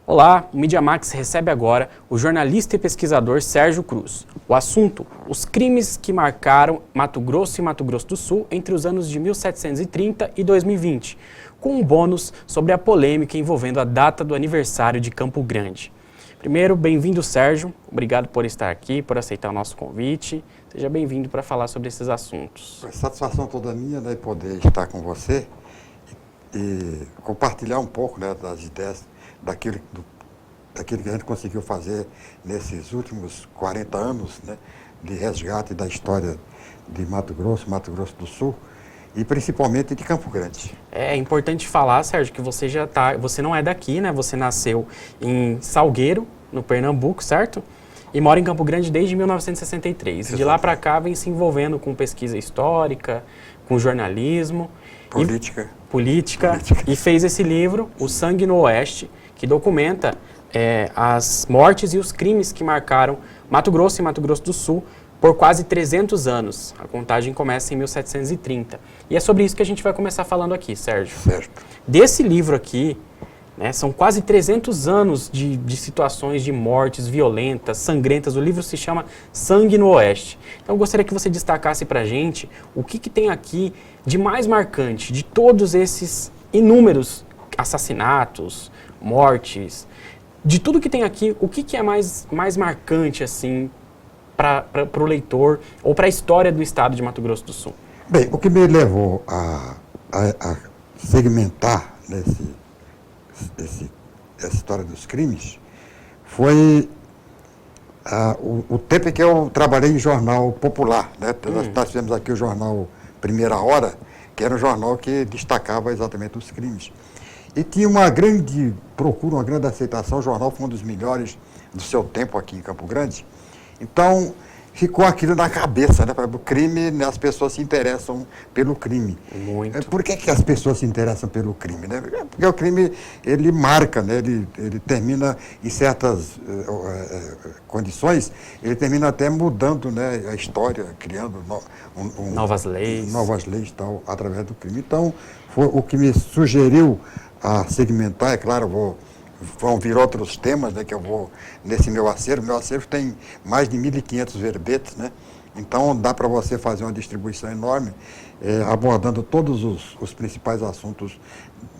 Olá, o Mídia Max recebe agora o jornalista e pesquisador Sérgio Cruz. O assunto: os crimes que marcaram Mato Grosso e Mato Grosso do Sul entre os anos de 1730 e 2020, com um bônus sobre a polêmica envolvendo a data do aniversário de Campo Grande. Primeiro, bem-vindo, Sérgio. Obrigado por estar aqui, por aceitar o nosso convite. Seja bem-vindo para falar sobre esses assuntos. A satisfação toda minha, né, poder estar com você e compartilhar um pouco, né, das ideias daquilo que a gente conseguiu fazer nesses últimos 40 anos, né, de resgate da história de Mato Grosso do Sul e principalmente de Campo Grande. É importante falar, Sérgio, que você não é daqui, né? Você nasceu em Salgueiro, no Pernambuco, certo? E mora em Campo Grande desde 1963. Exatamente. De lá para cá vem se envolvendo com pesquisa histórica, com jornalismo, política, e fez esse livro, O Sangue no Oeste, que documenta as mortes e os crimes que marcaram Mato Grosso e Mato Grosso do Sul por quase 300 anos. A contagem começa em 1730. E é sobre isso que a gente vai começar falando aqui, Sérgio. Certo. Desse livro aqui, né, são quase 300 anos de situações de mortes violentas, sangrentas. O livro se chama Sangue no Oeste. Então eu gostaria que você destacasse pra gente o que tem aqui de mais marcante de todos esses inúmeros assassinatos, mortes, de tudo que tem aqui, o que é mais marcante assim para o leitor ou para a história do estado de Mato Grosso do Sul? Bem, o que me levou a segmentar essa história dos crimes foi o tempo em que eu trabalhei em jornal popular, né? Nós tivemos aqui o jornal Primeira Hora, que era um jornal que destacava exatamente os crimes. E tinha uma grande procura, uma grande aceitação. O jornal foi um dos melhores do seu tempo aqui em Campo Grande. Então, ficou aquilo na cabeça, né? O crime, né? As pessoas se interessam pelo crime. Muito. Por que as pessoas se interessam pelo crime, né? Porque o crime, ele marca, né? Ele termina, em certas condições, ele termina até mudando, né, a história, criando novas leis e tal, através do crime. Então, foi o que me sugeriu a segmentar. É claro, vão vir outros temas, né, que eu vou nesse meu acervo. Meu acervo tem mais de 1.500 verbetes, né? Então dá para você fazer uma distribuição enorme, abordando todos os principais assuntos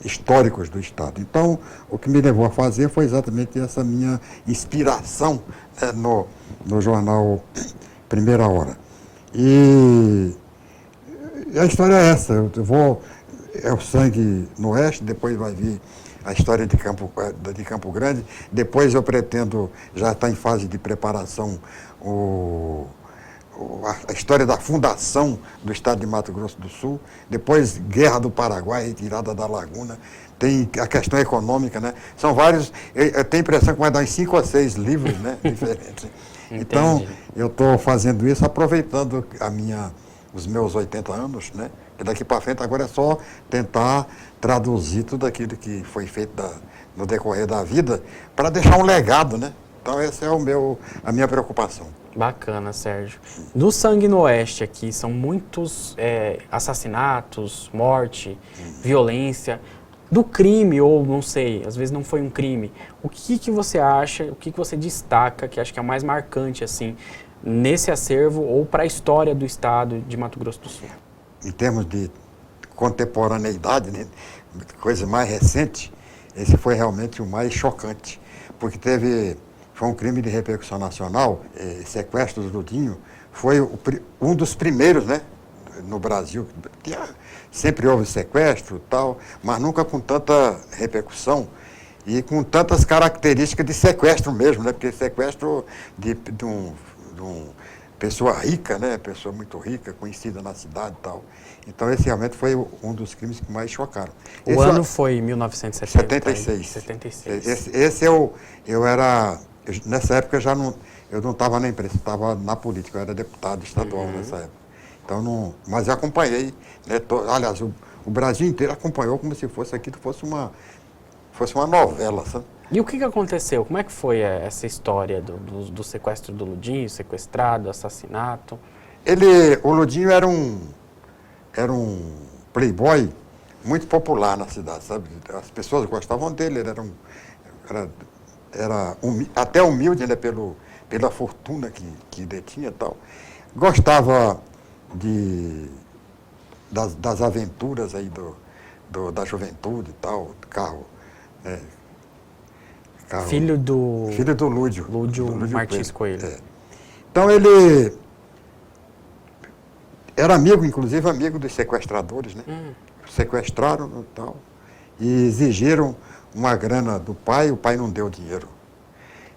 históricos do Estado. Então, o que me levou a fazer foi exatamente essa minha inspiração, né, no jornal Primeira Hora. E a história é essa. É o Sangue no Oeste, depois vai vir a história de Campo Grande, depois eu pretendo, já está em fase de preparação, a história da fundação do estado de Mato Grosso do Sul, depois Guerra do Paraguai, retirada da Laguna, tem a questão econômica, né? São vários, eu tenho a impressão que vai dar uns 5 ou 6 livros, né, diferentes. Então, eu estou fazendo isso aproveitando os meus 80 anos, né? Que daqui para frente agora é só tentar traduzir tudo aquilo que foi feito no decorrer da vida para deixar um legado, né? Então essa é a minha preocupação. Bacana, Sérgio. Do Sangue no Oeste aqui, são muitos assassinatos, morte, violência. Do crime, ou não sei, às vezes não foi um crime. O que você acha, o que você destaca, que acha que é o mais marcante, assim, nesse acervo ou para a história do estado de Mato Grosso do Sul? Em termos de contemporaneidade, né, coisa mais recente, esse foi realmente o mais chocante, porque foi um crime de repercussão nacional. Sequestro do Ludinho foi um dos primeiros, né, no Brasil. Sempre houve sequestro e tal, mas nunca com tanta repercussão e com tantas características de sequestro mesmo, né, porque sequestro de uma pessoa rica, né, pessoa muito rica, conhecida na cidade e tal. Então esse realmente foi um dos crimes que mais chocaram. O ano foi 1976. 76. Nessa época eu não estava na imprensa, estava na política, eu era deputado estadual nessa época. Então mas eu acompanhei, né, aliás, o Brasil inteiro acompanhou como se fosse uma novela, sabe? E o que aconteceu? Como é que foi essa história do sequestro do Ludinho, sequestrado, assassinato? O Ludinho era um playboy muito popular na cidade, sabe? As pessoas gostavam dele, ele era até humilde, né, pela fortuna que detinha e tal. Gostava das aventuras aí da juventude e tal, carro. Né, Filho do Lúdio. Lúdio Martins Coelho. É. Então ele era amigo, inclusive amigo dos sequestradores, né? Sequestraram e tal, e exigiram uma grana do pai, o pai não deu dinheiro.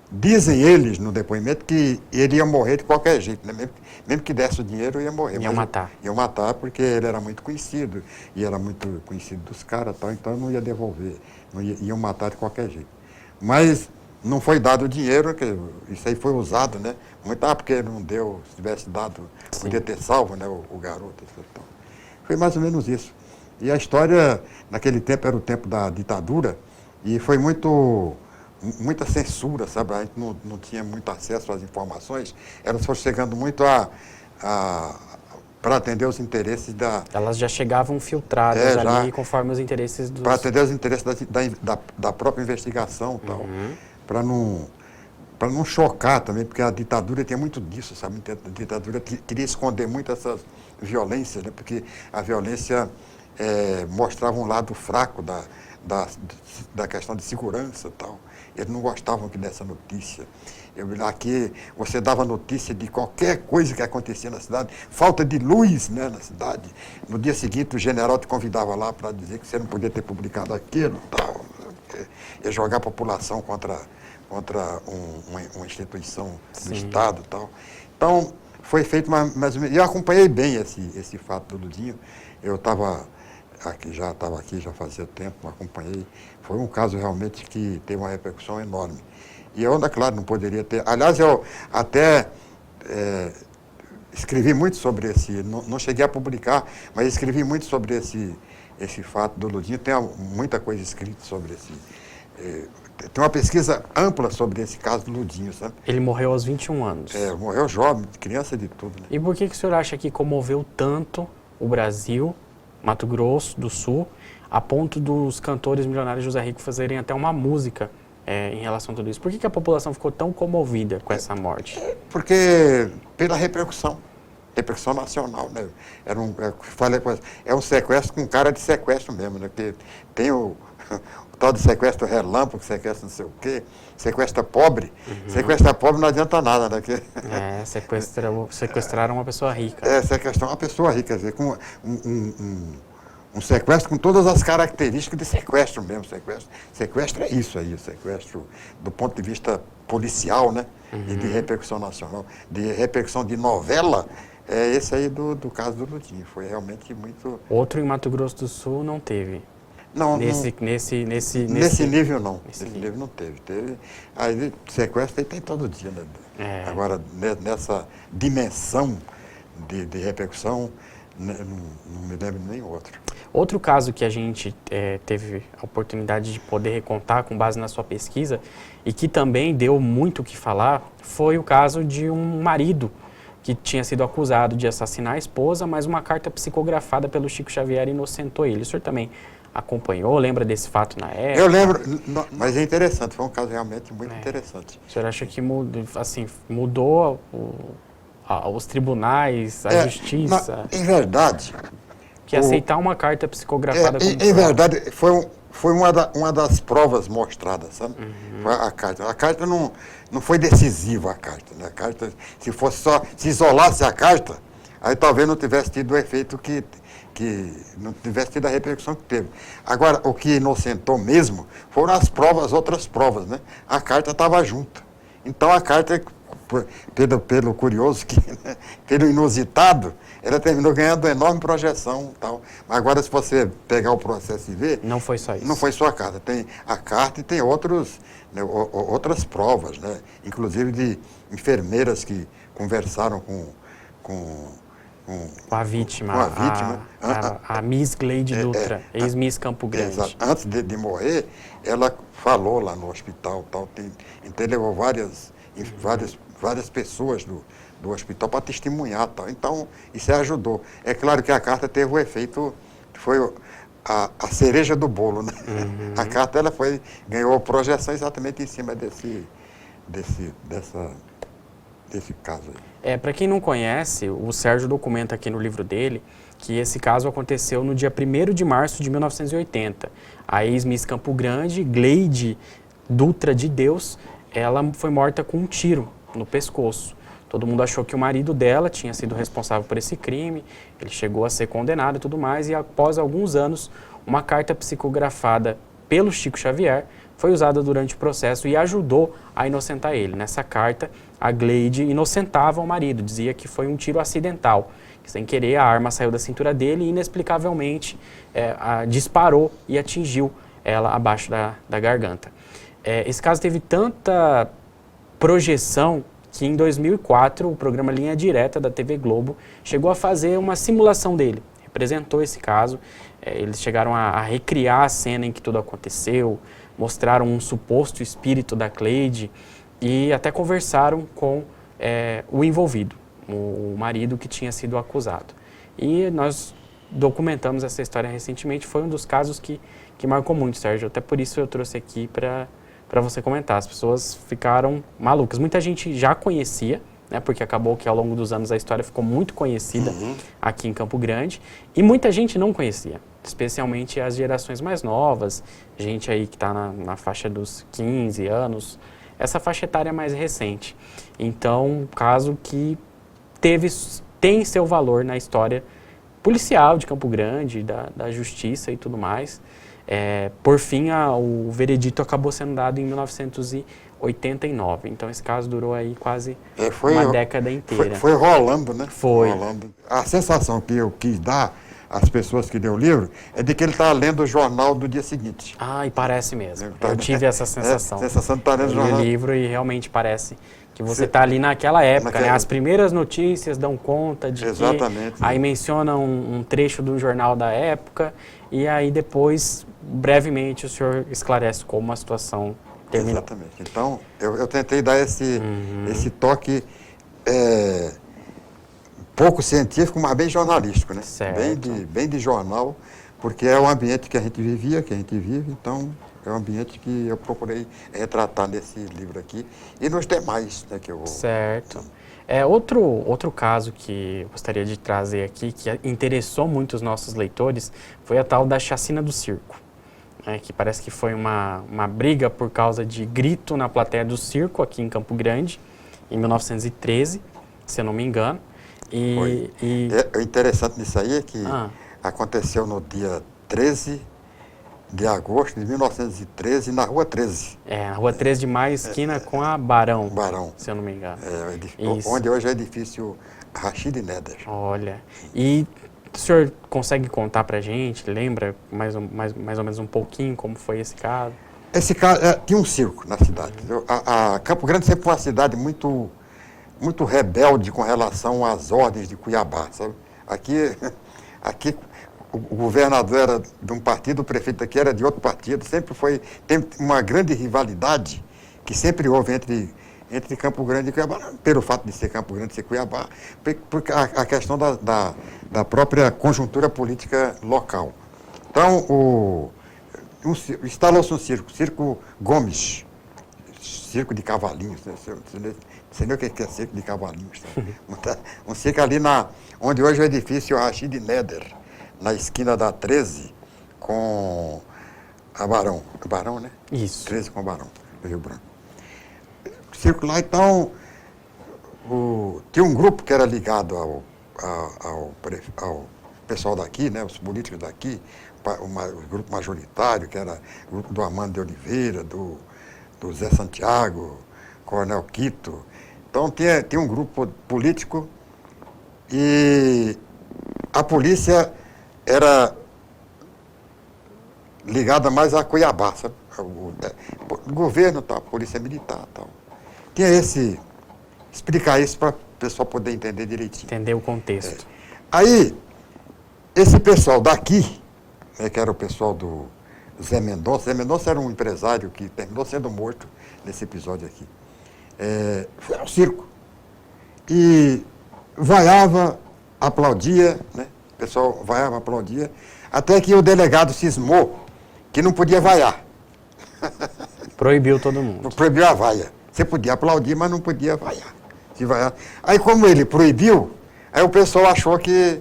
Dizem eles no depoimento que ele ia morrer de qualquer jeito, né? Mesmo que desse o dinheiro, ia morrer. Iam matar. Iam matar porque ele era muito conhecido, e era muito conhecido dos caras, tal, então não ia devolver, iam matar de qualquer jeito. Mas não foi dado o dinheiro, que isso aí foi usado, né? Porque não deu, se tivesse dado, podia ter salvo, né, o garoto. Então. Foi mais ou menos isso. E a história, naquele tempo, era o tempo da ditadura, e foi muita censura, sabe? A gente não tinha muito acesso às informações, elas foram chegando muito para atender os interesses da... Elas já chegavam filtradas ali, conforme os interesses dos... Para atender os interesses da própria investigação e tal, para não chocar também, porque a ditadura tinha muito disso, sabe? A ditadura queria esconder muito essas violências, né? Porque a violência mostrava um lado fraco da questão de segurança e tal. Eles não gostavam que dessa notícia. Aqui você dava notícia de qualquer coisa que acontecia na cidade, falta de luz, né, na cidade. No dia seguinte o general te convidava lá para dizer que você não podia ter publicado aquilo e tal. Ia jogar a população contra uma instituição do Estado e tal. Então, foi feito mais ou menos. E eu acompanhei bem esse fato do Ludinho. Eu estava aqui já fazia tempo, acompanhei. Foi um caso realmente que teve uma repercussão enorme. E eu, claro, não poderia ter... Aliás, eu até escrevi muito sobre não cheguei a publicar, mas escrevi muito sobre esse fato do Ludinho. Tem muita coisa escrita sobre tem uma pesquisa ampla sobre esse caso do Ludinho, sabe? Ele morreu aos 21 anos. Morreu jovem, criança de tudo, né? E por que o senhor acha que comoveu tanto o Brasil, Mato Grosso do Sul, a ponto dos cantores milionários José Rico fazerem até uma música em relação a tudo isso? Por que a população ficou tão comovida com essa morte? Porque pela repercussão nacional, né? É um sequestro com cara de sequestro mesmo, né? Porque tem o tal de sequestro relâmpago, sequestro não sei o quê, sequestra pobre. Sequestrar pobre não adianta nada, né? Sequestraram uma pessoa rica. Sequestrar uma pessoa rica, quer dizer, com um sequestro com todas as características de sequestro mesmo. Sequestro é isso aí, o sequestro do ponto de vista policial, né? E de repercussão nacional, de repercussão de novela, é esse aí do caso do Ludinho. Foi realmente muito... Outro em Mato Grosso do Sul não teve. Nesse nível não. Nesse nível não teve. Aí sequestro aí tem todo dia, né? Agora, nessa dimensão de repercussão, não me lembro nem outro. Outro caso que a gente teve a oportunidade de poder recontar com base na sua pesquisa e que também deu muito o que falar foi o caso de um marido que tinha sido acusado de assassinar a esposa, mas uma carta psicografada pelo Chico Xavier inocentou ele. O senhor também acompanhou, lembra desse fato na época? Eu lembro, mas é interessante, foi um caso realmente muito interessante. O senhor acha que mudou os tribunais, a justiça? Em verdade... Que aceitar uma carta psicografada como em verdade, foi uma das provas mostradas, sabe? A carta não foi decisiva, a carta, né? A carta, se isolasse a carta, aí talvez não tivesse tido o efeito que não tivesse tido a repercussão que teve. Agora, o que inocentou mesmo foram outras provas, né? A carta estava junta. Então, a carta, pelo curioso, pelo inusitado, ela terminou ganhando uma enorme projeção e tal. Mas agora, se você pegar o processo e ver... Não foi só isso. Não foi só a carta. Tem a carta e tem outras provas, né? Inclusive de enfermeiras que conversaram com a vítima, a Miss Gleide Dutra, ex-Miss Campo Grande. Exato. Antes de morrer, ela falou lá no hospital, tal, então levou várias pessoas do hospital para testemunhar, tal. Então isso ajudou. É claro que a carta teve o efeito, foi a cereja do bolo, né? A carta ela ganhou projeção exatamente em cima desse caso aí. Para quem não conhece, o Sérgio documenta aqui no livro dele que esse caso aconteceu no dia 1º de março de 1980. A ex-miss Campo Grande, Gleide Dutra de Deus, ela foi morta com um tiro no pescoço. Todo mundo achou que o marido dela tinha sido responsável por esse crime, ele chegou a ser condenado e tudo mais, e após alguns anos, uma carta psicografada pelo Chico Xavier foi usada durante o processo e ajudou a inocentar ele. Nessa carta, a Gleide inocentava o marido, dizia que foi um tiro acidental, que sem querer a arma saiu da cintura dele e inexplicavelmente disparou e atingiu ela abaixo da garganta. Esse caso teve tanta projeção que em 2004 o programa Linha Direta da TV Globo chegou a fazer uma simulação dele, representou esse caso, eles chegaram a recriar a cena em que tudo aconteceu, mostraram um suposto espírito da Cleide e até conversaram com o envolvido, o marido que tinha sido acusado. E nós documentamos essa história recentemente, foi um dos casos que marcou muito, Sérgio, até por isso eu trouxe aqui para você comentar. As pessoas ficaram malucas. Muita gente já conhecia, né, porque acabou que ao longo dos anos a história ficou muito conhecida aqui em Campo Grande, e muita gente não conhecia, especialmente as gerações mais novas, gente aí que está na faixa dos 15 anos, essa faixa etária mais recente. Então, um caso que tem seu valor na história policial de Campo Grande, da justiça e tudo mais. Por fim, o veredito acabou sendo dado em 1989. Então, esse caso durou aí quase uma década inteira. Foi rolando, né? Foi. Rolando. A sensação que eu quis dar às pessoas que deu o livro é de que ele está lendo o jornal do dia seguinte. E parece mesmo. Eu tive essa sensação. A sensação de estar lendo o jornal. Eu li o livro e realmente parece que você está ali naquela época, né? As primeiras notícias dão conta de Exatamente. Aí mencionam um trecho do jornal da época e aí depois, brevemente, o senhor esclarece como a situação terminou. Exatamente. Então, eu tentei dar esse toque pouco científico, mas bem jornalístico, né? Certo. Bem de jornal, porque é o ambiente que a gente vivia, que a gente vive, então é um ambiente que eu procurei retratar nesse livro aqui e nos demais, né, que eu vou... Certo. Outro caso que eu gostaria de trazer aqui, que interessou muito os nossos leitores, foi a tal da chacina do circo, né, que parece que foi uma briga por causa de grito na plateia do circo aqui em Campo Grande, em 1913, se eu não me engano. O interessante nisso aí é que aconteceu no dia 13 de agosto de 1913, na Rua 13. Na Rua 13 de Maio, esquina com a Barão, se eu não me engano. Onde hoje é o edifício Rachid Neder. Olha, e o senhor consegue contar pra gente, lembra mais ou menos um pouquinho como foi esse caso? Esse caso, tinha um circo na cidade. A Campo Grande sempre foi uma cidade muito rebelde com relação às ordens de Cuiabá, sabe? Aqui o governador era de um partido, o prefeito aqui era de outro partido, tem uma grande rivalidade que sempre houve entre Campo Grande e Cuiabá, pelo fato de ser Campo Grande e ser Cuiabá, porque a questão da própria conjuntura política local. Então, instalou-se um circo Gomes, circo de cavalinhos, né? Não sei nem o que é circo de cavalinhos. Tá? Um circo ali onde hoje é o edifício Rachid Neder, na esquina da 13 com a Barão. Barão, né? Isso. 13 com a Barão, do Rio Branco. O circo lá, então, tinha um grupo que era ligado ao pessoal daqui, né? Os políticos daqui, o grupo majoritário, que era o grupo do Armando de Oliveira, do Zé Santiago, Coronel Quito. Então, tinha um grupo político e a polícia era ligada mais a Cuiabá, sabe? O governo, tal, polícia militar, tal. Tinha explicar isso para o pessoal poder entender direitinho. Entender o contexto. Aí, esse pessoal daqui, né, que era o pessoal do Zé Mendonça era um empresário que terminou sendo morto nesse episódio aqui. Foi ao circo. E vaiava, aplaudia, né? O pessoal vaiava, aplaudia. Até que o delegado cismou que não podia vaiar. Proibiu todo mundo. Proibiu a vaia. Você podia aplaudir, mas não podia vaiar. Se vaiar. Aí como ele proibiu, aí o pessoal achou que,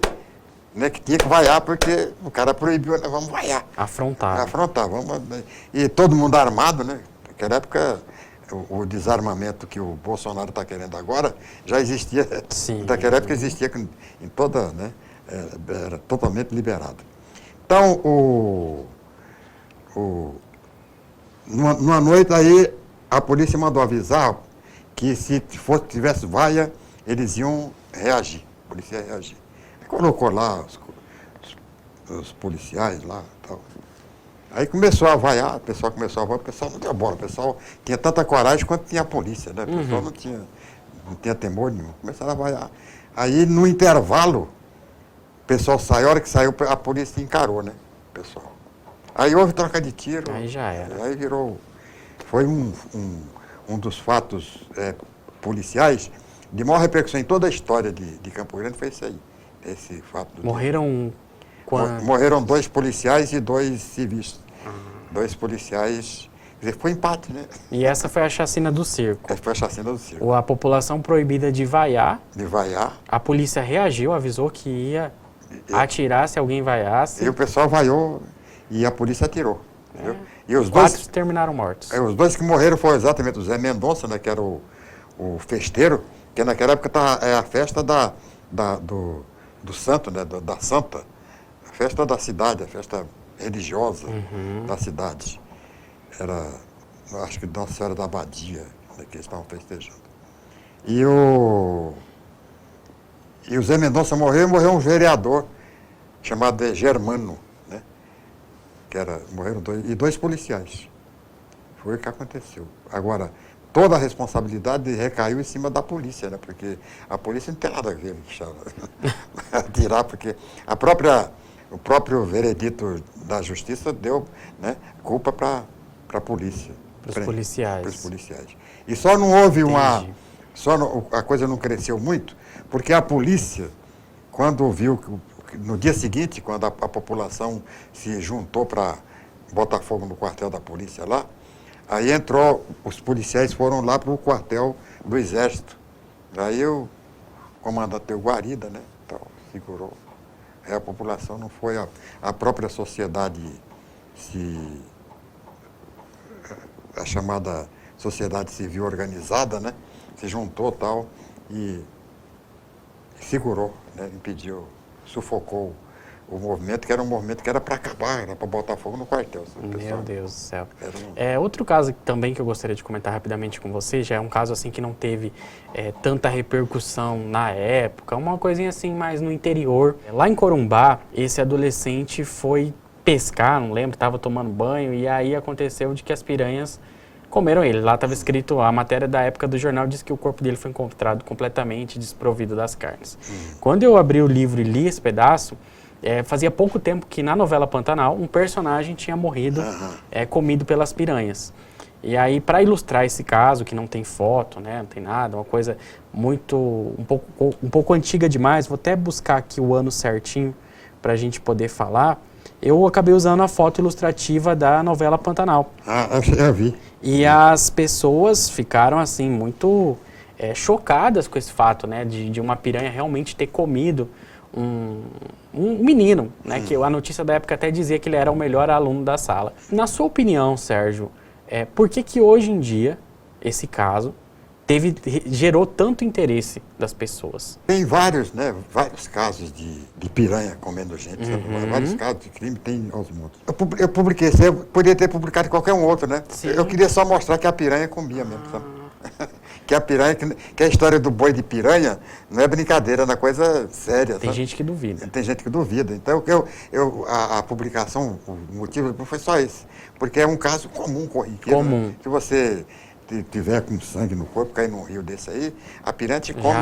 né, que tinha que vaiar, porque o cara proibiu, né, vamos vaiar. Afrontar. Afrontar, vamos. E todo mundo armado, né? Naquela época, o desarmamento que o Bolsonaro está querendo agora já existia. Sim. Naquela época existia em toda, né? Era totalmente liberado. Então, numa noite aí, a polícia mandou avisar que se tivesse vaia, eles iam reagir. A polícia ia reagir. Aí colocou lá os policiais lá e tal. Aí começou a vaiar, o pessoal começou a vaiar, o pessoal não deu bola, o pessoal tinha tanta coragem quanto tinha a polícia, né? O pessoal não tinha temor nenhum, começaram a vaiar. Aí no intervalo, o pessoal saiu, a hora que saiu, a polícia encarou, né? O pessoal. Aí houve troca de tiro. Aí já era. Aí virou. Foi um dos fatos policiais de maior repercussão em toda a história de Campo Grande, foi isso aí. Esse fato. Morreram Morreram 2 policiais e 2 civis. 2 policiais. Quer dizer, foi empate, né? E essa foi a chacina do circo. Essa foi a chacina do circo. A população proibida de vaiar. De vaiar. A polícia reagiu, avisou que ia atirar se alguém vaiasse. E o pessoal vaiou e a polícia atirou. E os 4 terminaram mortos. Os 2 que morreram foram exatamente o Zé Mendonça, né, que era o festeiro, que naquela época é a festa do santo, né, da santa, a festa da cidade, a festa religiosa da cidade. Era, acho que Nossa Senhora da Abadia, né, que eles estavam festejando. E o Zé Mendonça morreu um vereador chamado Germano, né, que morreram 2 policiais. Foi o que aconteceu. Agora, toda a responsabilidade recaiu em cima da polícia, né? Porque a polícia não tem nada a ver com tirar, porque o próprio veredito da justiça deu, né, culpa para a polícia. Para os policiais. Para os policiais. E só não houve a coisa não cresceu muito, porque a polícia, quando viu que no dia seguinte, quando a população se juntou para botar fogo no quartel da polícia lá, aí os policiais foram lá para o quartel do Exército. Aí o comandante deu guarida, né? Então, segurou. Aí a população não foi, a própria sociedade, a chamada sociedade civil organizada, né? Se juntou tal e segurou, né? Impediu, sufocou o movimento, que era um movimento que era para acabar, era para botar fogo no quartel. Meu Deus do céu. Outro caso também que eu gostaria de comentar rapidamente com você, já é um caso assim que não teve tanta repercussão na época, uma coisinha assim mais no interior. Lá em Corumbá, esse adolescente foi pescar, não lembro, estava tomando banho, e aí aconteceu de que as piranhas comeram ele. Lá estava escrito, a matéria da época do jornal diz que o corpo dele foi encontrado completamente desprovido das carnes. Quando eu abri o livro e li esse pedaço, fazia pouco tempo que na novela Pantanal um personagem tinha morrido comido pelas piranhas. E aí, para ilustrar esse caso, que não tem foto, né, não tem nada, uma coisa um pouco antiga demais, vou até buscar aqui o ano certinho para a gente poder falar, eu acabei usando a foto ilustrativa da novela Pantanal. Eu vi. E as pessoas ficaram assim muito chocadas com esse fato, né, de uma piranha realmente ter comido um menino, né, que a notícia da época até dizia que ele era o melhor aluno da sala. Na sua opinião, Sérgio, por que hoje em dia esse caso gerou tanto interesse das pessoas? Tem vários casos de piranha comendo gente, vários casos de crime, tem aos montes. Eu publiquei, eu poderia ter publicado qualquer um outro, né? Sim. Eu queria só mostrar que a piranha comia mesmo, sabe? Que a piranha, que a história do boi de piranha não é brincadeira, é uma coisa séria. Tem gente que duvida. Tem gente que duvida. Então, a publicação, o motivo foi só esse. Porque é um caso corriqueiro. Comum. Né? Se você tiver com sangue no corpo, cair num rio desse aí, a piranha te come.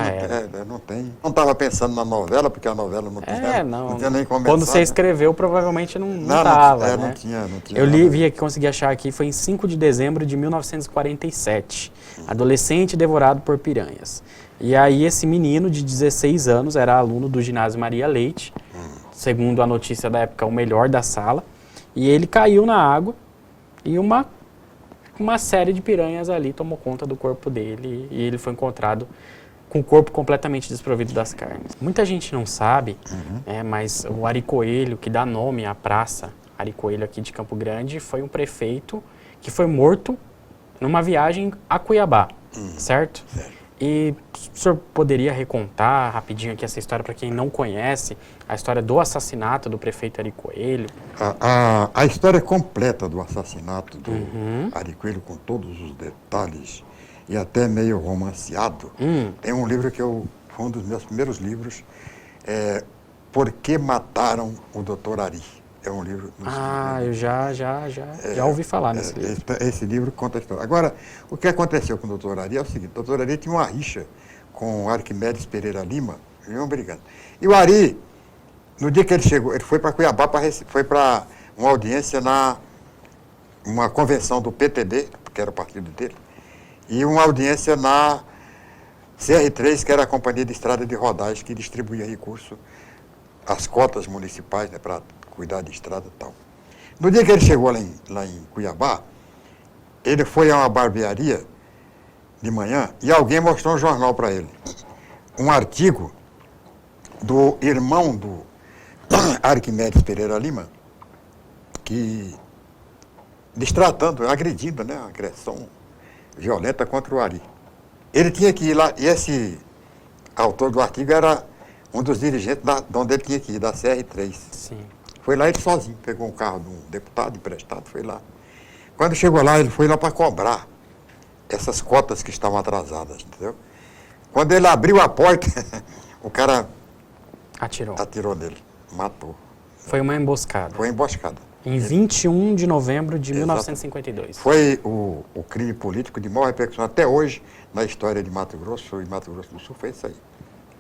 Não tem. Não estava pensando na novela, porque a novela não tinha nem começado. Quando você escreveu, provavelmente não estava. Não tinha. Eu vi aqui, consegui achar aqui, foi em 5 de dezembro de 1947. Adolescente devorado por piranhas. E aí esse menino de 16 anos era aluno do ginásio Maria Leite, segundo a notícia da época, o melhor da sala. E ele caiu na água e uma série de piranhas ali tomou conta do corpo dele e ele foi encontrado com o corpo completamente desprovido das carnes. Muita gente não sabe, mas o Ari Coelho, que dá nome à praça Ari Coelho aqui de Campo Grande, foi um prefeito que foi morto numa viagem a Cuiabá, certo? E o senhor poderia recontar rapidinho aqui essa história para quem não conhece, a história do assassinato do prefeito Ari Coelho? A história completa do assassinato do Ari Coelho, com todos os detalhes e até meio romanceado, tem um livro que foi um dos meus primeiros livros, Por que Mataram o Dr. Ari? É um livro... Eu já ouvi falar nesse livro. Esse livro conta a história. Agora, o que aconteceu com o Dr. Ari é o seguinte: o Dr. Ari tinha uma rixa com o Arquimedes Pereira Lima, iam brigando. E o Ari, no dia que ele chegou, ele foi para Cuiabá, foi para uma audiência uma convenção do PTB, que era o partido dele, e uma audiência na CR3, que era a Companhia de Estrada de Rodagem, que distribuía recursos, as cotas municipais, né, para cuidar de estrada e tal. No dia que ele chegou lá em Cuiabá, ele foi a uma barbearia de manhã e alguém mostrou um jornal para ele. Um artigo do irmão do Arquimedes Pereira Lima, que destratando, agredindo, né, agressão violenta contra o Ari. Ele tinha que ir lá, e esse autor do artigo era um dos dirigentes de onde ele tinha que ir, da CR3. Sim. Foi lá ele sozinho, pegou um carro de um deputado emprestado, foi lá. Quando chegou lá, ele foi lá para cobrar essas cotas que estavam atrasadas, entendeu? Quando ele abriu a porta, o cara atirou nele, matou. Foi uma emboscada. Foi emboscada. Em 21 de novembro de 1952. Foi o crime político de maior repercussão até hoje na história de Mato Grosso e Mato Grosso do Sul, foi isso aí.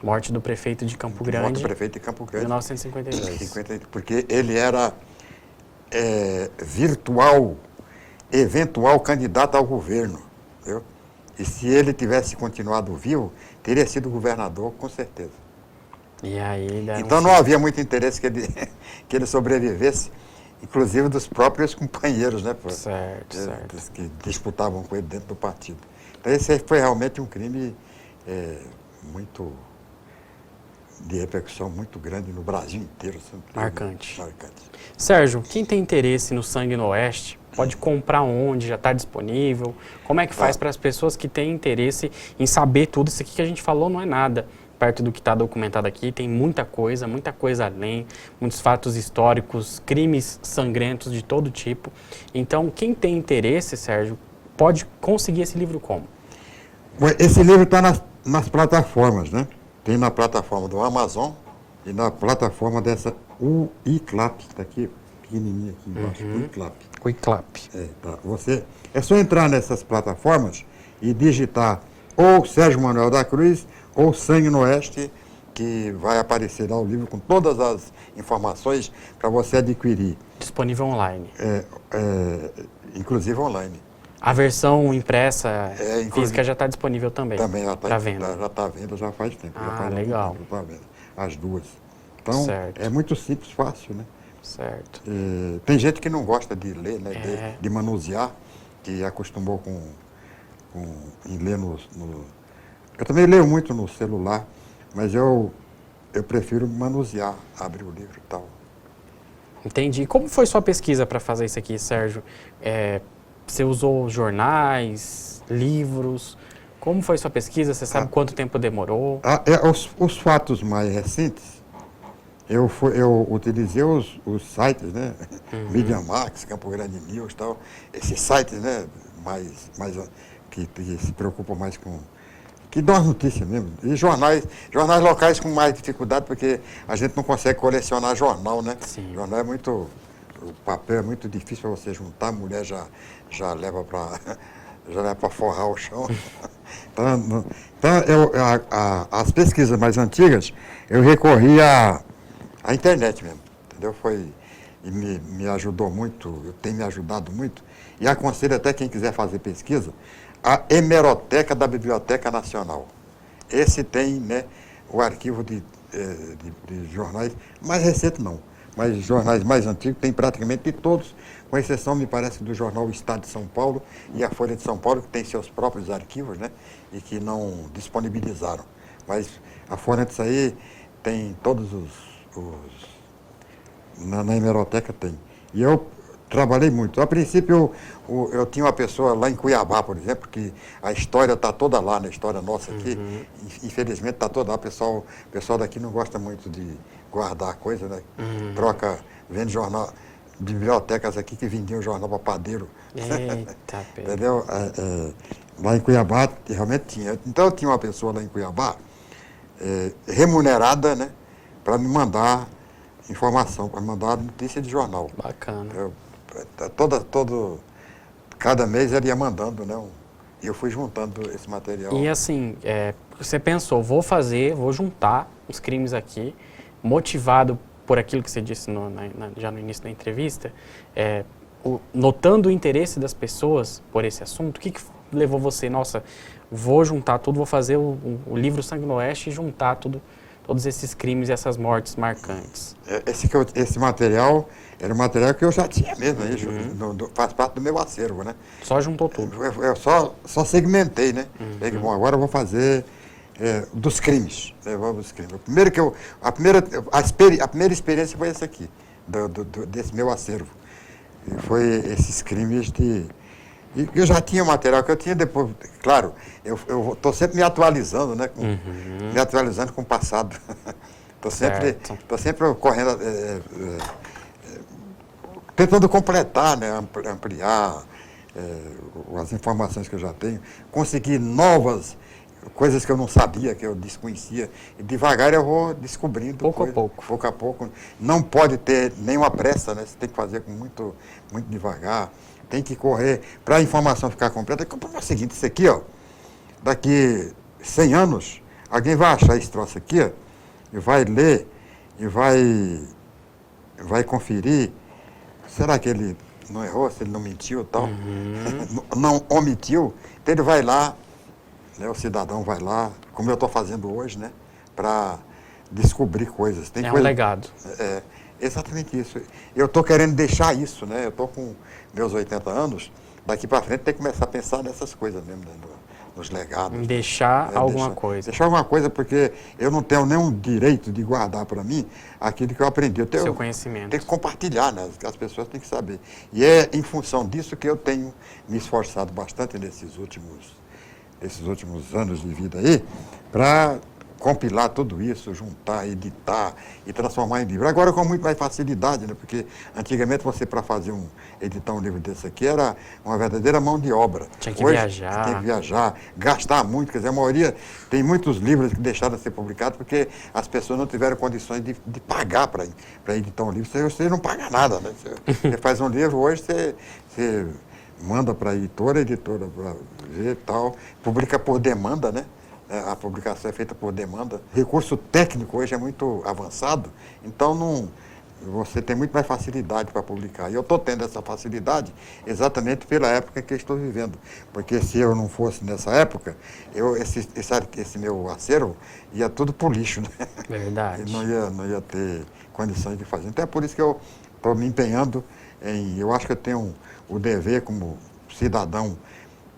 Morte do prefeito de Campo Grande. Morte do prefeito de Campo Grande. 1952. Porque ele era eventual candidato ao governo, entendeu? E se ele tivesse continuado vivo, teria sido governador, com certeza. E aí, então não havia muito interesse que ele sobrevivesse, inclusive dos próprios companheiros, né? Certo. Que disputavam com ele dentro do partido. Então esse foi realmente um crime muito... de repercussão muito grande no Brasil inteiro. Marcante. Sérgio, quem tem interesse no Sangue no Oeste, pode comprar onde? Já está disponível? Como é que faz para as pessoas que têm interesse em saber tudo? Isso aqui que a gente falou não é nada perto do que está documentado aqui. Tem muita coisa além, muitos fatos históricos, crimes sangrentos de todo tipo. Então, quem tem interesse, Sérgio, pode conseguir esse livro como? Esse livro está nas plataformas, né? Tem na plataforma do Amazon e na plataforma dessa UICLAP, que está aqui, pequenininha aqui embaixo, UICLAP. Tá. É só entrar nessas plataformas e digitar ou Sérgio Manuel da Cruz ou Sangue no Oeste, que vai aparecer lá o livro com todas as informações para você adquirir. Disponível online. Inclusive online. A versão impressa, física, já está disponível também? Também já está à venda. Já está à venda, já faz tempo. Legal. Já está à venda, as duas. Então, certo. É muito simples, fácil, né? Certo. Tem gente que não gosta de ler, né? De manusear, que acostumou em ler Eu também leio muito no celular, mas eu prefiro manusear, abrir o livro e tal. Entendi. E como foi sua pesquisa para fazer isso aqui, Sérgio? Você usou jornais, livros? Como foi sua pesquisa? Você sabe quanto tempo demorou? Os fatos mais recentes, eu utilizei os sites, né? Media Max, Campo Grande News e tal. Esses sites, né? Mais que se preocupam mais com... que dão as notícias mesmo. E jornais locais com mais dificuldade, porque a gente não consegue colecionar jornal, né? Sim. Jornal o papel é muito difícil para você juntar, a mulher já leva para forrar o chão. Então as pesquisas mais antigas, eu recorri à internet mesmo, entendeu? E me ajudou muito, tem me ajudado muito, e aconselho até quem quiser fazer pesquisa, a Hemeroteca da Biblioteca Nacional. Esse tem, né, o arquivo de jornais, mais recentes não, mas jornais mais antigos, tem praticamente de todos, com exceção, me parece, do jornal Estado de São Paulo e a Folha de São Paulo, que tem seus próprios arquivos, né, e que não disponibilizaram. Mas a Forense aí tem todos na hemeroteca tem. E eu trabalhei muito. A princípio, eu tinha uma pessoa lá em Cuiabá, por exemplo, que a história está toda lá, na história nossa aqui. Infelizmente está toda lá. O pessoal daqui não gosta muito de guardar coisa, né? Troca, vende jornal, bibliotecas aqui que vendiam jornal para padeiro. Eita, Pedro. Entendeu? Lá em Cuiabá realmente tinha. Então eu tinha uma pessoa lá em Cuiabá, remunerada, né? Para me mandar informação, para me mandar notícia de jornal. Bacana. Cada mês ele ia mandando, né? E eu fui juntando esse material. E assim, você pensou, vou juntar os crimes aqui, motivado por aquilo que você disse já no início da entrevista, notando o interesse das pessoas por esse assunto, o que levou você, nossa, vou juntar tudo, vou fazer o livro Sangue no Oeste e juntar todos esses crimes e essas mortes marcantes? Esse material era um material que eu já tinha mesmo, aí, faz parte do meu acervo, né? Só juntou tudo? Eu só segmentei, né? Falei, bom, agora eu vou fazer dos crimes. A primeira experiência foi essa aqui, desse meu acervo. E foi esses crimes de... E eu já tinha material que eu tinha depois, claro, eu estou sempre me atualizando, né? Me atualizando com o passado. Estou sempre correndo, tentando completar, né? Ampliar as informações que eu já tenho, conseguir novas coisas que eu não sabia, que eu desconhecia. E devagar eu vou descobrindo. Pouco a pouco. Não pode ter nenhuma pressa, né? Você tem que fazer com muito devagar. Tem que correr para a informação ficar completa. É o seguinte, isso aqui, ó, daqui 100 anos, alguém vai achar esse troço aqui, ó, e vai ler, e vai conferir. Será que ele não errou, se ele não mentiu e tal? Não omitiu? Então ele vai lá, né, o cidadão vai lá, como eu estou fazendo hoje, né, para descobrir coisas. Tem um legado. Exatamente isso. Eu estou querendo deixar isso, né? Eu estou com meus 80 anos, daqui para frente tem que começar a pensar nessas coisas mesmo, né? Nos legados. Em deixar alguma coisa. Deixar alguma coisa, porque eu não tenho nenhum direito de guardar para mim aquilo que eu aprendi. Seu conhecimento. Tenho que compartilhar, né? As pessoas têm que saber. E é em função disso que eu tenho me esforçado bastante nesses últimos anos de vida aí, para compilar tudo isso, juntar, editar e transformar em livro. Agora com muito mais facilidade, né? Porque antigamente você, para editar um livro desse aqui, era uma verdadeira mão de obra. Tinha que Hoje, viajar. Tem que viajar, gastar muito. Quer dizer, a maioria, tem muitos livros que deixaram de ser publicados porque as pessoas não tiveram condições de pagar para editar um livro. Você não paga nada, né? Você faz um livro, hoje você manda para a editora para ver e tal, publica por demanda, né? A publicação é feita por demanda. O recurso técnico hoje é muito avançado, então você tem muito mais facilidade para publicar. E eu estou tendo essa facilidade exatamente pela época que eu estou vivendo. Porque se eu não fosse nessa época, esse meu acervo ia tudo para o lixo, né? Verdade. Não ia ter condições de fazer. Então é por isso que eu estou me empenhando eu acho que eu tenho o dever como cidadão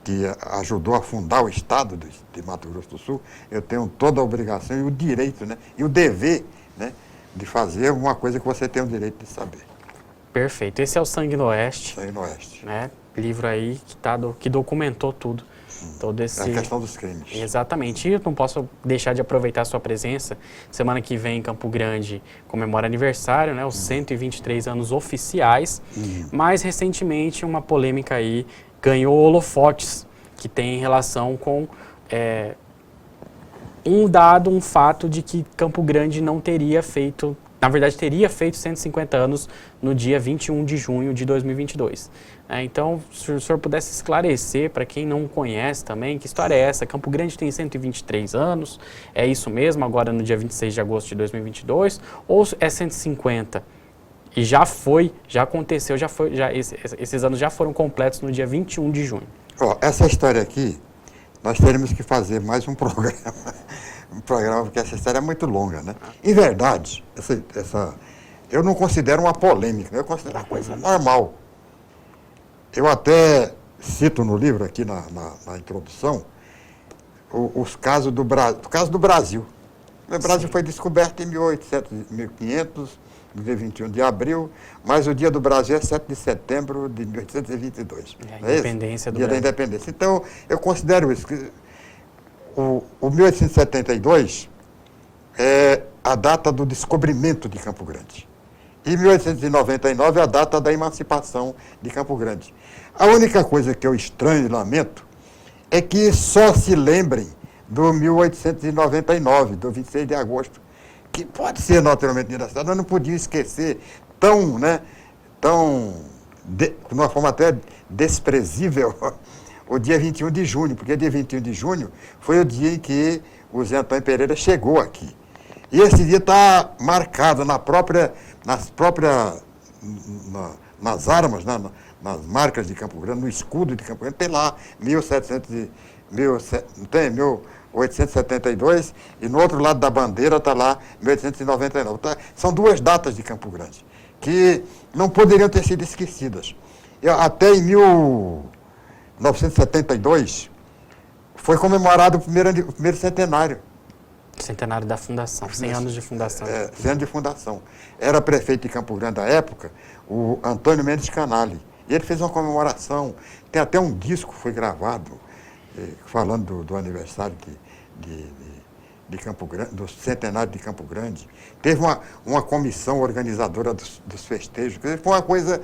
que ajudou a fundar o Estado de Mato Grosso do Sul, eu tenho toda a obrigação e o direito, né, e o dever, né, de fazer uma coisa que você tem o direito de saber. Perfeito. Esse é o Sangue no Oeste. Sangue no Oeste. Né? Livro aí que documentou tudo. Todo esse... É a questão dos crimes. Exatamente. E eu não posso deixar de aproveitar a sua presença. Semana que vem, em Campo Grande, comemora aniversário, né? Os 123 anos oficiais. Mais recentemente, uma polêmica aí ganhou holofotes, que tem relação com um fato de que Campo Grande não teria feito, na verdade teria feito 150 anos no dia 21 de junho de 2022. Então, se o senhor pudesse esclarecer para quem não conhece também, que história é essa? Campo Grande tem 123 anos, é isso mesmo, agora no dia 26 de agosto de 2022, ou é 150? E já aconteceu, esses anos já foram completos no dia 21 de junho. Essa história aqui, nós teremos que fazer mais um programa um programa, porque essa história é muito longa, né? Em verdade, eu não considero uma polêmica, eu considero uma coisa normal. Eu até cito no livro, aqui na introdução, os casos do Brasil. O Brasil foi descoberto em 1500, no dia 21 de abril, mas o dia do Brasil é 7 de setembro de 1822. A independência do Brasil. Dia da independência. Então, eu considero isso. O 1872 é a data do descobrimento de Campo Grande. E 1899 é a data da emancipação de Campo Grande. A única coisa que eu estranho e lamento é que só se lembrem do 1899, do 26 de agosto, que pode ser naturalmente dia da cidade, nós não podíamos esquecer de uma forma até desprezível, o dia 21 de junho, porque dia 21 de junho foi o dia em que o Zé Antônio Pereira chegou aqui. E esse dia está marcado nas armas, nas marcas de Campo Grande, no escudo de Campo Grande, tem lá 1872, e no outro lado da bandeira está lá 1899. São duas datas de Campo Grande, que não poderiam ter sido esquecidas. Até em 1972, foi comemorado o primeiro centenário. Centenário da fundação, 100 anos de fundação. 100 anos de fundação. Era prefeito de Campo Grande da época, o Antônio Mendes Canali. E ele fez uma comemoração, tem até um disco que foi gravado, falando do aniversário de Campo Grande, do centenário de Campo Grande. Teve uma comissão organizadora dos festejos, foi uma coisa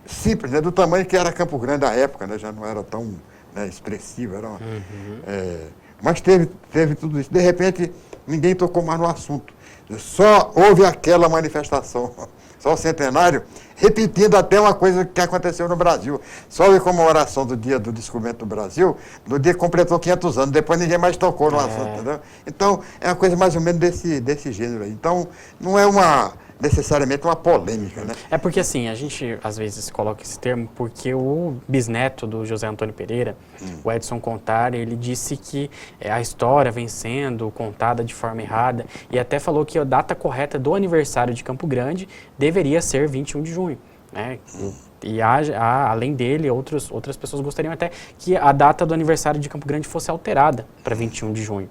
simples, do tamanho que era Campo Grande da época, já não era tão expressivo, mas teve tudo isso. De repente, ninguém tocou mais no assunto. Só houve aquela manifestação, só o centenário, repetindo até uma coisa que aconteceu no Brasil. Só a comemoração do dia do descobrimento do Brasil, no dia que completou 500 anos, depois ninguém mais tocou no assunto, entendeu? Então, é uma coisa mais ou menos desse gênero aí. Então, não é necessariamente uma polêmica, né? É porque, assim, a gente às vezes coloca esse termo porque o bisneto do José Antônio Pereira, o Edson Contar, ele disse que a história vem sendo contada de forma errada e até falou que a data correta do aniversário de Campo Grande deveria ser 21 de junho, né? E além dele, outras pessoas gostariam até que a data do aniversário de Campo Grande fosse alterada para 21 de junho.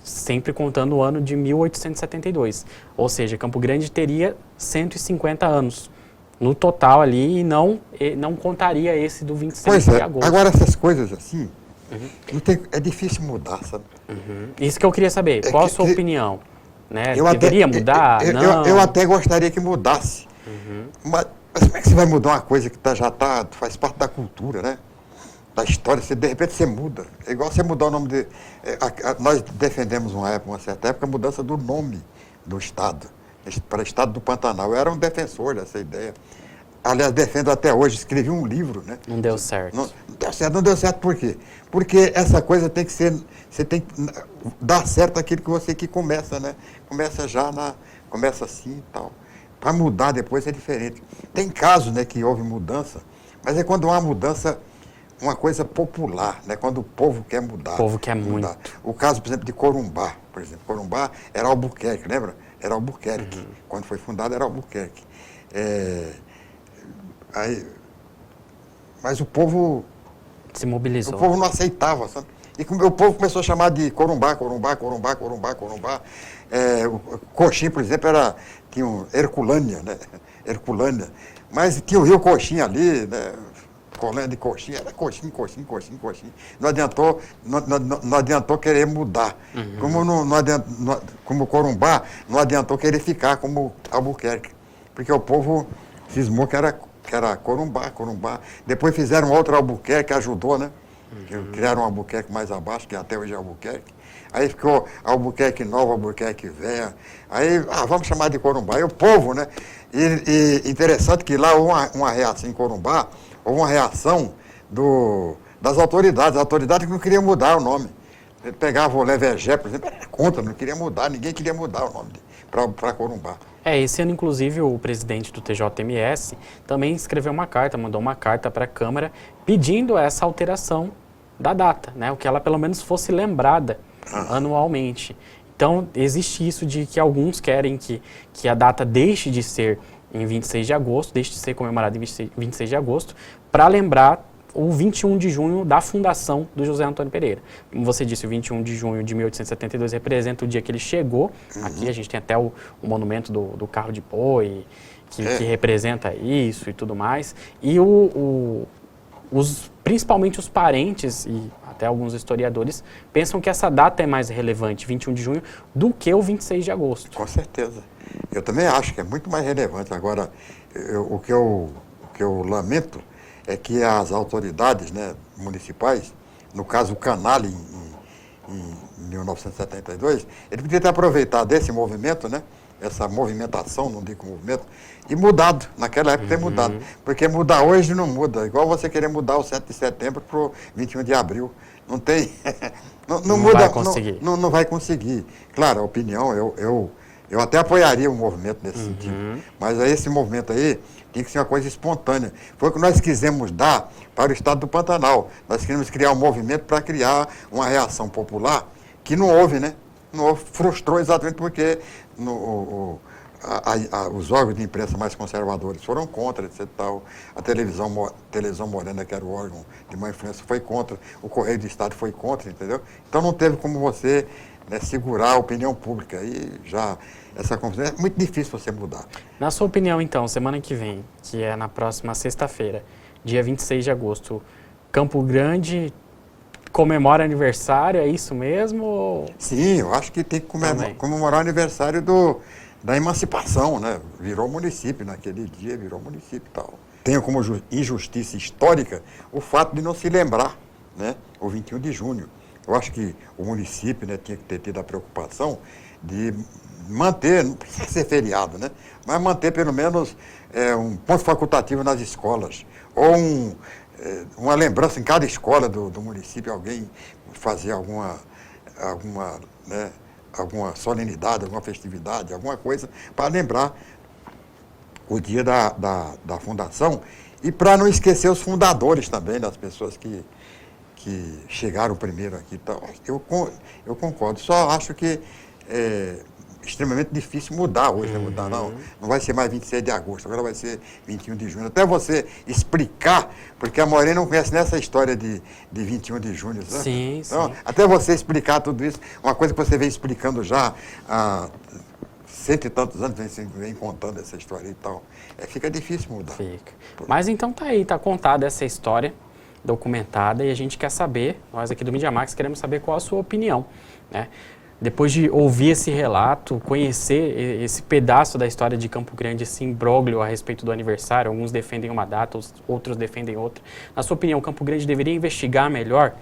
Sempre contando o ano de 1872. Ou seja, Campo Grande teria 150 anos no total ali e não contaria esse do 27 de agosto. Agora essas coisas assim, é difícil mudar, sabe? Isso que eu queria saber. Qual a sua opinião? Né? Deveria mudar? Não? Eu até gostaria que mudasse. Mas como é que você vai mudar uma coisa que faz parte da cultura, né? Da história, de repente você muda. É igual você mudar o nome de... nós defendemos uma certa época a mudança do nome do Estado, para Estado do Pantanal. Eu era um defensor dessa ideia. Aliás, defendo até hoje, escrevi um livro, né? Não deu certo. Não deu certo por quê? Porque essa coisa tem que ser... Você tem que dar certo aquilo que começa, né? Começa assim e tal. Para mudar depois é diferente. Tem casos, né, que houve mudança, mas é quando há uma mudança... uma coisa popular, né? Quando o povo quer mudar. O povo quer muito. O caso, por exemplo, de Corumbá. Por exemplo, Corumbá era Albuquerque, lembra? Era Albuquerque. Quando foi fundado era Albuquerque. Mas o povo... se mobilizou. O povo não aceitava, sabe? E o povo começou a chamar de Corumbá, Corumbá, Corumbá, Corumbá, Corumbá. O Coxim, por exemplo, tinha Herculânea, né? Herculânea. Mas tinha o Rio Coxim ali, né? Colônia de Coxim, era Coxim. Não adiantou querer mudar. Como Corumbá, não adiantou querer ficar como Albuquerque. Porque o povo cismou que era Corumbá. Depois fizeram outro Albuquerque, ajudou, né? Criaram um Albuquerque mais abaixo, que até hoje é Albuquerque. Aí ficou Albuquerque Nova, Albuquerque Velha. Aí, vamos chamar de Corumbá. E o povo, né? E interessante que lá houve uma reação em Corumbá, houve uma reação das autoridades. As autoridades que não queriam mudar o nome. Ele pegava o Levegé, por exemplo, era contra, não queria mudar, ninguém queria mudar o nome para Corumbá. Esse ano, inclusive, o presidente do TJMS também escreveu uma carta, mandou uma carta para a Câmara pedindo essa alteração da data, né? O que ela pelo menos fosse lembrada anualmente. Então, existe isso de que alguns querem que a data deixe de ser em 26 de agosto, deixe de ser comemorada em 26 de agosto, para lembrar o 21 de junho da fundação do José Antônio Pereira. Como você disse, o 21 de junho de 1872 representa o dia que ele chegou. Aqui a gente tem até o monumento do carro de boi, que representa isso e tudo mais. E principalmente os parentes e até alguns historiadores pensam que essa data é mais relevante, 21 de junho, do que o 26 de agosto. Com certeza. Eu também acho que é muito mais relevante. Agora, o que eu lamento é que as autoridades, né, municipais, no caso o Canal em 1972, ele podia ter aproveitado esse movimento, né, essa movimentação, não digo movimento, e mudado, naquela época ter mudado. Porque mudar hoje não muda, igual você querer mudar o 7 de setembro para o 21 de abril. Não tem, não muda, vai conseguir. Não vai conseguir. Claro, a opinião, eu até apoiaria o movimento nesse sentido, mas esse movimento aí tem que ser uma coisa espontânea. Foi o que nós quisemos dar para o estado do Pantanal. Nós queríamos criar um movimento para criar uma reação popular que não houve, né? Não houve, frustrou exatamente porque os órgãos de imprensa mais conservadores foram contra, etc. Tal. A televisão Morena, que era o órgão de maior influência, foi contra. O Correio do Estado foi contra, entendeu? Então não teve como você, né, segurar a opinião pública. E já essa confusão é muito difícil você mudar. Na sua opinião, então, semana que vem, que é na próxima sexta-feira, dia 26 de agosto, Campo Grande comemora aniversário, é isso mesmo? Ou... Sim, eu acho que tem que comemorar o aniversário da emancipação, né? Virou município naquele dia, virou município e tal. Tenho como injustiça histórica o fato de não se lembrar, né, o 21 de junho. Eu acho que o município, né, tinha que ter tido a preocupação de manter, não precisa ser feriado, né, mas manter pelo menos um ponto facultativo nas escolas, ou uma lembrança em cada escola do município, alguém fazer alguma solenidade, alguma festividade, alguma coisa para lembrar o dia da fundação e para não esquecer os fundadores também, das pessoas que chegaram primeiro aqui. Então, eu concordo, só acho que é extremamente difícil mudar hoje, mudar não vai ser mais 26 de agosto, agora vai ser 21 de junho. Até você explicar, porque a Morena não conhece nessa história de 21 de junho, sabe? Sim, então, sim. até você explicar tudo isso, uma coisa que você vem explicando já há 100 e tantos anos, vem contando essa história e tal, fica difícil mudar. Fica. Mas então tá aí, tá contada essa história documentada e a gente quer saber, nós aqui do Media Max queremos saber qual a sua opinião, né? Depois de ouvir esse relato, conhecer esse pedaço da história de Campo Grande, esse imbróglio a respeito do aniversário, alguns defendem uma data, outros defendem outra. Na sua opinião, Campo Grande deveria investigar melhor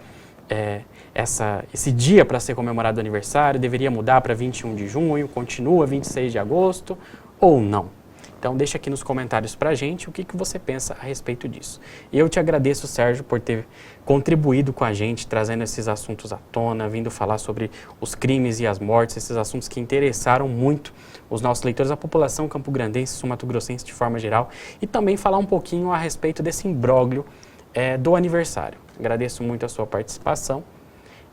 esse dia para ser comemorado o aniversário? Deveria mudar para 21 de junho, continua 26 de agosto ou não? Então deixa aqui nos comentários pra gente o que você pensa a respeito disso. E eu te agradeço, Sérgio, por ter contribuído com a gente, trazendo esses assuntos à tona, vindo falar sobre os crimes e as mortes, esses assuntos que interessaram muito os nossos leitores, a população campograndense, sul-mato-grossense de forma geral, e também falar um pouquinho a respeito desse imbróglio do aniversário. Agradeço muito a sua participação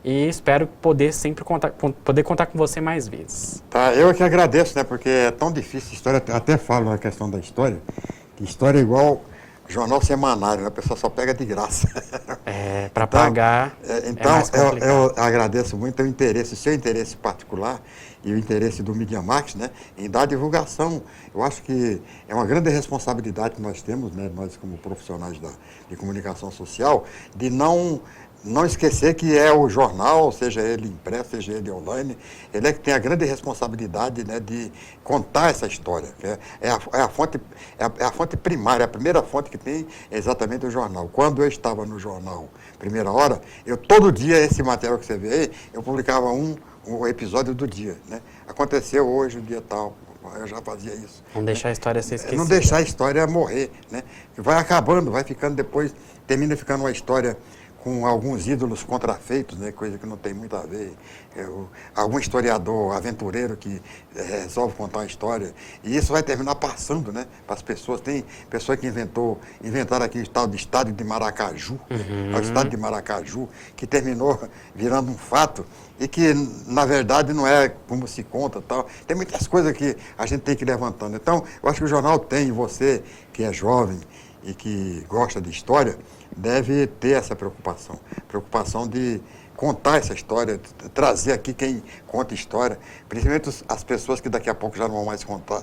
e espero poder sempre contar com você mais vezes. Tá, eu que agradeço, né, porque é tão difícil a história, até falo na questão da história, que história é igual jornal semanário, né, a pessoa só pega de graça. Para pagar então, mais complicado. eu agradeço muito o seu interesse particular e o interesse do Media Max, né, em dar divulgação. Eu acho que é uma grande responsabilidade que nós temos, né, nós como profissionais de comunicação social, de não esquecer que é o jornal, seja ele impresso, seja ele online, ele é que tem a grande responsabilidade, né, de contar essa história. É a fonte primária, a primeira fonte que tem é exatamente o jornal. Quando eu estava no jornal Primeira Hora, todo dia, esse material que você vê aí, eu publicava um episódio do dia, né? Aconteceu hoje, o dia tal, eu já fazia isso. Não deixar a história ser esquecida. Não deixar a história morrer, né? Vai acabando, vai ficando depois, termina ficando uma história com alguns ídolos contrafeitos, né, coisa que não tem muito a ver. Algum historiador aventureiro que resolve contar uma história. E isso vai terminar passando, né, para as pessoas. Tem pessoas que inventaram aqui o tal de Estádio de Maracaju, né, o Estádio de Maracaju, que terminou virando um fato e que, na verdade, não é como se conta. Tal. Tem muitas coisas que a gente tem que ir levantando. Então, eu acho que o jornal tem, você que é jovem e que gosta de história, deve ter essa preocupação de contar essa história, trazer aqui quem conta história, principalmente as pessoas que daqui a pouco já não vão mais contar,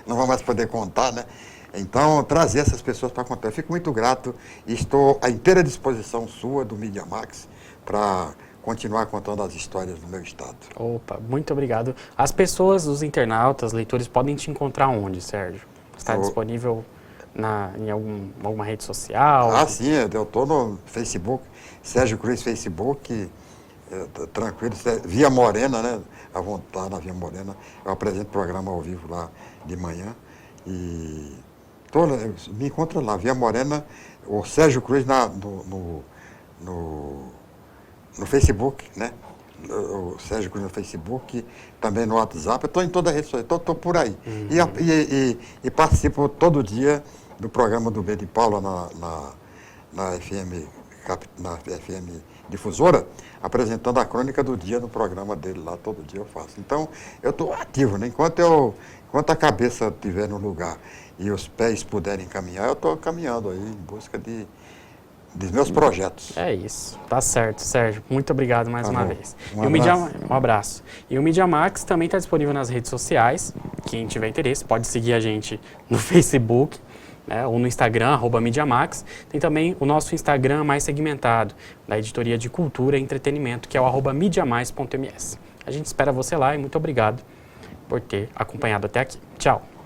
não vão mais poder contar, né? Então, trazer essas pessoas para contar. Eu fico muito grato e estou à inteira disposição sua, do Mídia Max, para continuar contando as histórias do meu estado. Opa, muito obrigado. As pessoas, os internautas, leitores, podem te encontrar onde, Sérgio? Está disponível em alguma rede social? Ah, sim, eu estou no Facebook, Sérgio Cruz Facebook, tranquilo, Via Morena, né? À vontade, na Via Morena. Eu apresento programa ao vivo lá de manhã. E me encontra lá, Via Morena, o Sérgio Cruz no Facebook, né? O Sérgio Cruz no Facebook, também no WhatsApp. Eu estou em toda a rede social, estou por aí. E participo todo dia do programa do B de Paula na FM Difusora, apresentando a crônica do dia no programa dele lá, todo dia eu faço. Então, eu estou ativo, né? Enquanto a cabeça estiver no lugar e os pés puderem caminhar, eu estou caminhando aí em busca dos meus projetos. É isso. Tá certo, Sérgio. Muito obrigado mais uma vez. Um abraço. E o Mídia Max também está disponível nas redes sociais. Quem tiver interesse pode seguir a gente no Facebook, né, ou no Instagram, @MídiaMax. Tem também o nosso Instagram mais segmentado, da editoria de cultura e entretenimento, que é o @MídiaMais.ms. A gente espera você lá e muito obrigado por ter acompanhado até aqui. Tchau!